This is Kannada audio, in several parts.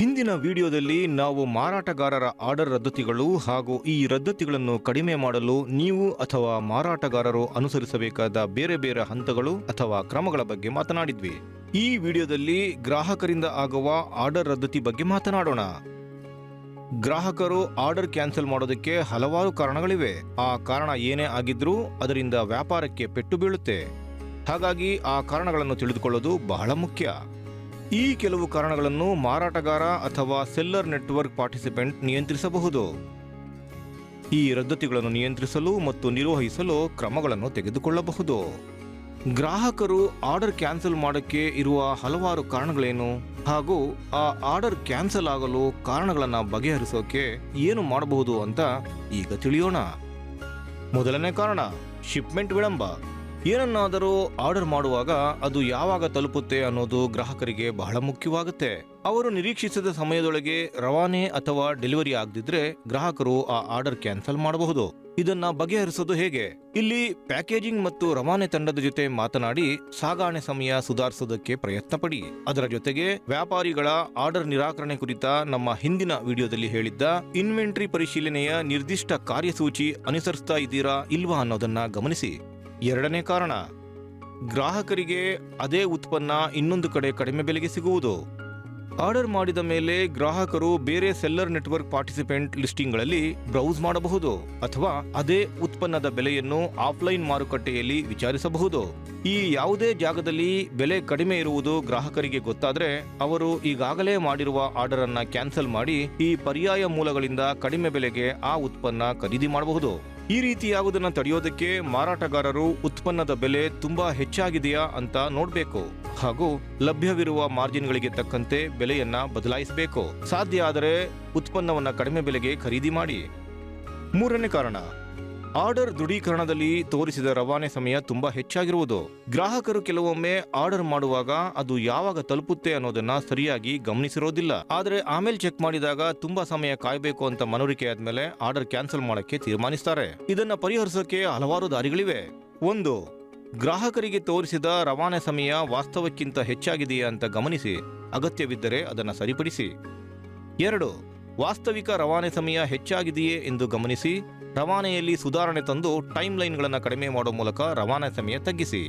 ಹಿಂದಿನ ವಿಡಿಯೋದಲ್ಲಿ ನಾವು ಮಾರಾಟಗಾರರ ಆರ್ಡರ್ ರದ್ದತಿಗಳು ಹಾಗೂ ಈ ರದ್ದತಿಗಳನ್ನು ಕಡಿಮೆ ಮಾಡಲು ನೀವು ಅಥವಾ ಮಾರಾಟಗಾರರು ಅನುಸರಿಸಬೇಕಾದ ಬೇರೆ ಬೇರೆ ಹಂತಗಳು ಅಥವಾ ಕ್ರಮಗಳ ಬಗ್ಗೆ ಮಾತನಾಡಿದ್ವಿ. ಈ ವಿಡಿಯೋದಲ್ಲಿ ಗ್ರಾಹಕರಿಂದ ಆಗುವ ಆರ್ಡರ್ ರದ್ದತಿ ಬಗ್ಗೆ ಮಾತನಾಡೋಣ. ಗ್ರಾಹಕರು ಆರ್ಡರ್ ಕ್ಯಾನ್ಸಲ್ ಮಾಡೋದಕ್ಕೆ ಹಲವಾರು ಕಾರಣಗಳಿವೆ. ಆ ಕಾರಣ ಏನೇ ಆಗಿದ್ರೂ ಅದರಿಂದ ವ್ಯಾಪಾರಕ್ಕೆ ಪೆಟ್ಟು ಬೀಳುತ್ತೆ. ಹಾಗಾಗಿ ಆ ಕಾರಣಗಳನ್ನು ತಿಳಿದುಕೊಳ್ಳೋದು ಬಹಳ ಮುಖ್ಯ. ಈ ಕೆಲವು ಕಾರಣಗಳನ್ನು ಮಾರಾಟಗಾರ ಅಥವಾ ಸೆಲ್ಲರ್ ನೆಟ್ವರ್ಕ್ ಪಾರ್ಟಿಸಿಪೆಂಟ್ ನಿಯಂತ್ರಿಸಬಹುದು. ಈ ರದ್ದತಿಗಳನ್ನು ನಿಯಂತ್ರಿಸಲು ಮತ್ತು ನಿರ್ವಹಿಸಲು ಕ್ರಮಗಳನ್ನು ತೆಗೆದುಕೊಳ್ಳಬಹುದು. ಗ್ರಾಹಕರು ಆರ್ಡರ್ ಕ್ಯಾನ್ಸಲ್ ಮಾಡೋಕ್ಕೆ ಇರುವ ಹಲವಾರು ಕಾರಣಗಳೇನು ಹಾಗೂ ಆ ಆರ್ಡರ್ ಕ್ಯಾನ್ಸಲ್ ಆಗಲು ಕಾರಣಗಳನ್ನು ಬಗೆಹರಿಸೋಕೆ ಏನು ಮಾಡಬಹುದು ಅಂತ ಈಗ ತಿಳಿಯೋಣ. ಮೊದಲನೇ ಕಾರಣ, ಶಿಪ್ಮೆಂಟ್ ವಿಳಂಬ. ಏನನ್ನಾದರೂ ಆರ್ಡರ್ ಮಾಡುವಾಗ ಅದು ಯಾವಾಗ ತಲುಪುತ್ತೆ ಅನ್ನೋದು ಗ್ರಾಹಕರಿಗೆ ಬಹಳ ಮುಖ್ಯವಾಗುತ್ತೆ. ಅವರು ನಿರೀಕ್ಷಿಸಿದ ಸಮಯದೊಳಗೆ ರವಾನೆ ಅಥವಾ ಡೆಲಿವರಿ ಆಗದಿದ್ರೆ ಗ್ರಾಹಕರು ಆ ಆರ್ಡರ್ ಕ್ಯಾನ್ಸಲ್ ಮಾಡಬಹುದು. ಇದನ್ನ ಬಗೆಹರಿಸೋದು ಹೇಗೆ? ಇಲ್ಲಿ ಪ್ಯಾಕೇಜಿಂಗ್ ಮತ್ತು ರವಾನೆ ತಂಡದ ಜೊತೆ ಮಾತನಾಡಿ ಸಾಗಣೆ ಸಮಯ ಸುಧಾರಿಸೋದಕ್ಕೆ ಪ್ರಯತ್ನ ಪಡಿ. ಅದರ ಜೊತೆಗೆ ವ್ಯಾಪಾರಿಗಳ ಆರ್ಡರ್ ನಿರಾಕರಣೆ ಕುರಿತ ನಮ್ಮ ಹಿಂದಿನ ವಿಡಿಯೋದಲ್ಲಿ ಹೇಳಿದ್ದ ಇನ್ವೆಂಟರಿ ಪರಿಶೀಲನೆಯ ನಿರ್ದಿಷ್ಟ ಕಾರ್ಯಸೂಚಿ ಅನುಸರಿಸ್ತಾ ಇದ್ದೀರಾ ಇಲ್ವಾ ಅನ್ನೋದನ್ನ ಗಮನಿಸಿ. ಎರಡನೇ ಕಾರಣ, ಗ್ರಾಹಕರಿಗೆ ಅದೇ ಉತ್ಪನ್ನ ಇನ್ನೊಂದು ಕಡೆ ಕಡಿಮೆ ಬೆಲೆಗೆ ಸಿಗುವುದು. ಆರ್ಡರ್ ಮಾಡಿದ ಮೇಲೆ ಗ್ರಾಹಕರು ಬೇರೆ ಸೆಲ್ಲರ್ ನೆಟ್ವರ್ಕ್ ಪಾರ್ಟಿಸಿಪೆಂಟ್ ಲಿಸ್ಟಿಂಗ್ಗಳಲ್ಲಿ ಬ್ರೌಸ್ ಮಾಡಬಹುದು ಅಥವಾ ಅದೇ ಉತ್ಪನ್ನದ ಬೆಲೆಯನ್ನು ಆಫ್ಲೈನ್ ಮಾರುಕಟ್ಟೆಯಲ್ಲಿ ವಿಚಾರಿಸಬಹುದು. ಈ ಯಾವುದೇ ಜಾಗದಲ್ಲಿ ಬೆಲೆ ಕಡಿಮೆ ಇರುವುದು ಗ್ರಾಹಕರಿಗೆ ಗೊತ್ತಾದ್ರೆ ಅವರು ಈಗಾಗಲೇ ಮಾಡಿರುವ ಆರ್ಡರ್ ಅನ್ನ ಕ್ಯಾನ್ಸಲ್ ಮಾಡಿ ಈ ಪರ್ಯಾಯ ಮೂಲಗಳಿಂದ ಕಡಿಮೆ ಬೆಲೆಗೆ ಆ ಉತ್ಪನ್ನ ಖರೀದಿ ಮಾಡಬಹುದು. ಈ ರೀತಿಯಾಗುವುದನ್ನು ತಡೆಯೋದಕ್ಕೆ ಮಾರಾಟಗಾರರು ಉತ್ಪನ್ನದ ಬೆಲೆ ತುಂಬಾ ಹೆಚ್ಚಾಗಿದೆಯಾ ಅಂತ ನೋಡಬೇಕು ಹಾಗೂ ಲಭ್ಯವಿರುವ ಮಾರ್ಜಿನ್ಗಳಿಗೆ ತಕ್ಕಂತೆ ಬೆಲೆಯನ್ನ ಬದಲಾಯಿಸಬೇಕು. ಸಾಧ್ಯ ಆದರೆ ಉತ್ಪನ್ನವನ್ನ ಕಡಿಮೆ ಬೆಲೆಗೆ ಖರೀದಿ ಮಾಡಿ. ಮೂರನೇ ಕಾರಣ, ಆರ್ಡರ್ ದೃಢೀಕರಣದಲ್ಲಿ ತೋರಿಸಿದ ರವಾನೆ ಸಮಯ ತುಂಬಾ ಹೆಚ್ಚಾಗಿರುವುದು. ಗ್ರಾಹಕರು ಕೆಲವೊಮ್ಮೆ ಆರ್ಡರ್ ಮಾಡುವಾಗ ಅದು ಯಾವಾಗ ತಲುಪುತ್ತೆ ಅನ್ನೋದನ್ನ ಸರಿಯಾಗಿ ಗಮನಿಸಿರೋದಿಲ್ಲ. ಆದ್ರೆ ಆಮೇಲೆ ಚೆಕ್ ಮಾಡಿದಾಗ ತುಂಬಾ ಸಮಯ ಕಾಯಬೇಕು ಅಂತ ಮನವರಿಕೆ ಆದ್ಮೇಲೆ ಆರ್ಡರ್ ಕ್ಯಾನ್ಸಲ್ ಮಾಡಕ್ಕೆ ತೀರ್ಮಾನಿಸ್ತಾರೆ. ಇದನ್ನ ಪರಿಹರಿಸೋಕೆ ಹಲವಾರು ದಾರಿಗಳಿವೆ. 1. ಗ್ರಾಹಕರಿಗೆ ತೋರಿಸಿದ ರವಾನೆ ಸಮಯ ವಾಸ್ತವಕ್ಕಿಂತ ಹೆಚ್ಚಾಗಿದೆಯಾ ಅಂತ ಗಮನಿಸಿ, ಅಗತ್ಯವಿದ್ದರೆ ಅದನ್ನ ಸರಿಪಡಿಸಿ. 2. ವಾಸ್ತವಿಕ ರವಾನೆ ಸಮಯ ಹೆಚ್ಚಾಗಿದೆಯೇ ಎಂದು ಗಮನಿಸಿ ರವಾನೆಯಲ್ಲಿ ಸುಧಾರಣೆ ತಂದು ಟೈಮ್ ಲೈನ್ಗಳನ್ನು ಕಡಿಮೆ ಮಾಡುವ ಮೂಲಕ ರವಾನೆ ಸಮಯ ತಗ್ಗಿಸಿ.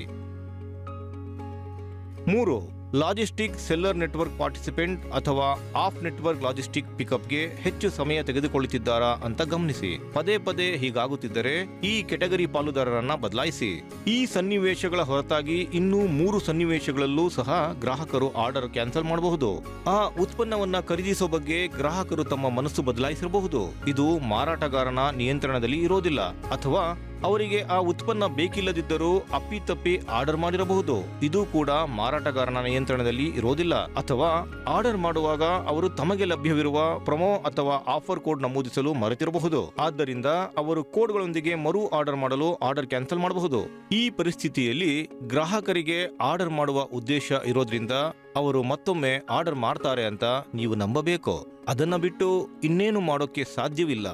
3. ಲಾಜಿಸ್ಟಿಕ್ ಸೆಲ್ಲರ್ ನೆಟ್ವರ್ಕ್ ಪಾರ್ಟಿಸಿಪೆಂಟ್ ಅಥವಾ ಆಫ್ ನೆಟ್ವರ್ಕ್ ಲಾಜಿಸ್ಟಿಕ್ ಪಿಕಪ್ಗೆ ಹೆಚ್ಚು ಸಮಯ ತೆಗೆದುಕೊಳ್ಳುತ್ತಿದ್ದಾರಾ ಅಂತ ಗಮನಿಸಿ. ಪದೇ ಪದೇ ಹೀಗಾಗುತ್ತಿದ್ದರೆ ಈ ಕೆಟಗರಿ ಪಾಲುದಾರರನ್ನ ಬದಲಾಯಿಸಿ. ಈ ಸನ್ನಿವೇಶಗಳ ಹೊರತಾಗಿ ಇನ್ನೂ 3 ಸನ್ನಿವೇಶಗಳಲ್ಲೂ ಸಹ ಗ್ರಾಹಕರು ಆರ್ಡರ್ ಕ್ಯಾನ್ಸಲ್ ಮಾಡಬಹುದು. ಆ ಉತ್ಪನ್ನವನ್ನ ಖರೀದಿಸೋ ಬಗ್ಗೆ ಗ್ರಾಹಕರು ತಮ್ಮ ಮನಸ್ಸು ಬದಲಾಯಿಸಬಹುದು. ಇದು ಮಾರಾಟಗಾರನ ನಿಯಂತ್ರಣದಲ್ಲಿ ಇರೋದಿಲ್ಲ ಅಥವಾ ಅವರಿಗೆ ಆ ಉತ್ಪನ್ನ ಬೇಕಿಲ್ಲದಿದ್ದರೂ ಅಪ್ಪಿತಪ್ಪಿ ಆರ್ಡರ್ ಮಾಡಿರಬಹುದು. ಇದು ಕೂಡ ಮಾರಾಟಗಾರನ ನಿಯಂತ್ರಣದಲ್ಲಿ ಇರೋದಿಲ್ಲ. ಅಥವಾ ಆರ್ಡರ್ ಮಾಡುವಾಗ ಅವರು ತಮಗೆ ಲಭ್ಯವಿರುವ ಪ್ರೊಮೋ ಅಥವಾ ಆಫರ್ ಕೋಡ್ ನಮೂದಿಸಲು ಮರೆತಿರಬಹುದು. ಆದ್ದರಿಂದ ಅವರು ಕೋಡ್ಗಳೊಂದಿಗೆ ಮರು ಆರ್ಡರ್ ಮಾಡಲು ಆರ್ಡರ್ ಕ್ಯಾನ್ಸಲ್ ಮಾಡಬಹುದು. ಈ ಪರಿಸ್ಥಿತಿಯಲ್ಲಿ ಗ್ರಾಹಕರಿಗೆ ಆರ್ಡರ್ ಮಾಡುವ ಉದ್ದೇಶ ಇರೋದ್ರಿಂದ ಅವರು ಮತ್ತೊಮ್ಮೆ ಆರ್ಡರ್ ಮಾಡ್ತಾರೆ ಅಂತ ನೀವು ನಂಬಬೇಕು. ಅದನ್ನ ಬಿಟ್ಟು ಇನ್ನೇನು ಮಾಡೋಕೆ ಸಾಧ್ಯವಿಲ್ಲ.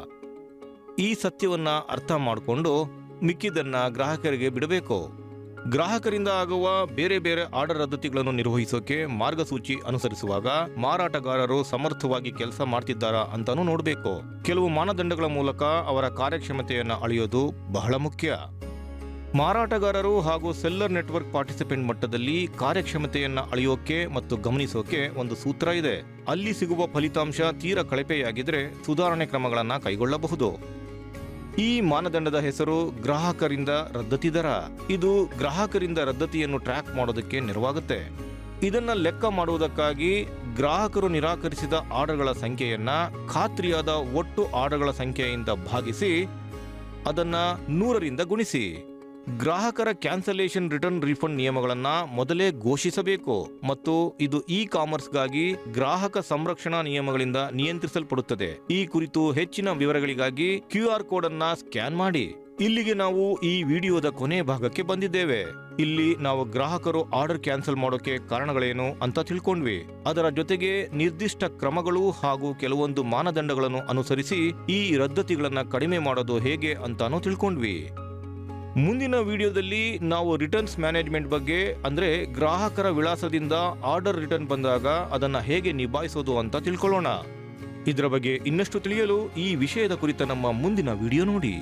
ಈ ಸತ್ಯವನ್ನ ಅರ್ಥ ಮಾಡಿಕೊಂಡು ಮಿಕ್ಕಿದ್ದನ್ನ ಗ್ರಾಹಕರಿಗೆ ಬಿಡಬೇಕು. ಗ್ರಾಹಕರಿಂದ ಆಗುವ ಬೇರೆ ಬೇರೆ ಆರ್ಡರ್ ರದ್ದತಿಗಳನ್ನು ನಿರ್ವಹಿಸೋಕೆ ಮಾರ್ಗಸೂಚಿ ಅನುಸರಿಸುವಾಗ ಮಾರಾಟಗಾರರು ಸಮರ್ಥವಾಗಿ ಕೆಲಸ ಮಾಡ್ತಿದ್ದಾರಾ ಅಂತಾನೂ ನೋಡಬೇಕು. ಕೆಲವು ಮಾನದಂಡಗಳ ಮೂಲಕ ಅವರ ಕಾರ್ಯಕ್ಷಮತೆಯನ್ನು ಅಳೆಯೋದು ಬಹಳ ಮುಖ್ಯ. ಮಾರಾಟಗಾರರು ಹಾಗೂ ಸೆಲ್ಲರ್ ನೆಟ್ವರ್ಕ್ ಪಾರ್ಟಿಸಿಪೆಂಟ್ ಮಟ್ಟದಲ್ಲಿ ಕಾರ್ಯಕ್ಷಮತೆಯನ್ನ ಅಳೆಯೋಕೆ ಮತ್ತು ಗಮನಿಸೋಕೆ ಒಂದು ಸೂತ್ರ ಇದೆ. ಅಲ್ಲಿ ಸಿಗುವ ಫಲಿತಾಂಶ ತೀರಾ ಕಳಪೆಯಾಗಿದ್ರೆ ಸುಧಾರಣೆ ಕ್ರಮಗಳನ್ನು ಕೈಗೊಳ್ಳಬಹುದು. ಈ ಮಾನದಂಡದ ಹೆಸರು ಗ್ರಾಹಕರಿಂದ ರದ್ದತಿ ದರ. ಇದು ಗ್ರಾಹಕರಿಂದ ರದ್ದತಿಯನ್ನು ಟ್ರ್ಯಾಕ್ ಮಾಡೋದಕ್ಕೆ ನೆರವಾಗುತ್ತೆ. ಇದನ್ನ ಲೆಕ್ಕ ಮಾಡುವುದಕ್ಕಾಗಿ ಗ್ರಾಹಕರು ನಿರಾಕರಿಸಿದ ಆರ್ಡರ್ಗಳ ಸಂಖ್ಯೆಯನ್ನ ಖಾತ್ರಿಯಾದ ಒಟ್ಟು ಆರ್ಡರ್ಗಳ ಸಂಖ್ಯೆಯಿಂದ ಭಾಗಿಸಿ ಅದನ್ನ 100ರಿಂದ ಗುಣಿಸಿ. ಗ್ರಾಹಕರ ಕ್ಯಾನ್ಸಲೇಷನ್ ರಿಟರ್ನ್ ರೀಫಂಡ್ ನಿಯಮಗಳನ್ನ ಮೊದಲೇ ಘೋಷಿಸಬೇಕು ಮತ್ತು ಇದು ಇ ಕಾಮರ್ಸ್ಗಾಗಿ ಗ್ರಾಹಕ ಸಂರಕ್ಷಣಾ ನಿಯಮಗಳಿಂದ ನಿಯಂತ್ರಿಸಲ್ಪಡುತ್ತದೆ. ಈ ಕುರಿತು ಹೆಚ್ಚಿನ ವಿವರಗಳಿಗಾಗಿ QR ಕೋಡ್ ಅನ್ನ ಸ್ಕ್ಯಾನ್ ಮಾಡಿ. ಇಲ್ಲಿಗೆ ನಾವು ಈ ವಿಡಿಯೋದ ಕೊನೆ ಭಾಗಕ್ಕೆ ಬಂದಿದ್ದೇವೆ. ಇಲ್ಲಿ ನಾವು ಗ್ರಾಹಕರು ಆರ್ಡರ್ ಕ್ಯಾನ್ಸಲ್ ಮಾಡೋಕೆ ಕಾರಣಗಳೇನು ಅಂತ ತಿಳ್ಕೊಂಡ್ವಿ. ಅದರ ಜೊತೆಗೆ ನಿರ್ದಿಷ್ಟ ಕ್ರಮಗಳು ಹಾಗೂ ಕೆಲವೊಂದು ಮಾನದಂಡಗಳನ್ನು ಅನುಸರಿಸಿ ಈ ರದ್ದತಿಗಳನ್ನ ಕಡಿಮೆ ಮಾಡೋದು ಹೇಗೆ ಅಂತಾನೂ ತಿಳ್ಕೊಂಡ್ವಿ. ಮುಂದಿನ ವಿಡಿಯೋದಲ್ಲಿ ನಾವು ರಿಟರ್ನ್ಸ್ ಮ್ಯಾನೇಜ್ಮೆಂಟ್ ಬಗ್ಗೆ, ಅಂದ್ರೆ ಗ್ರಾಹಕರ ವಿಳಾಸದಿಂದ ಆರ್ಡರ್ ರಿಟರ್ನ್ ಬಂದಾಗ ಅದನ್ನ ಹೇಗೆ ನಿಭಾಯಿಸೋದು ಅಂತ ತಿಳ್ಕೊಳ್ಳೋಣ. ಇದರ ಬಗ್ಗೆ ಇನ್ನಷ್ಟು ತಿಳಿಯಲು ಈ ವಿಷಯದ ಕುರಿತ ನಮ್ಮ ಮುಂದಿನ ವಿಡಿಯೋ ನೋಡಿ.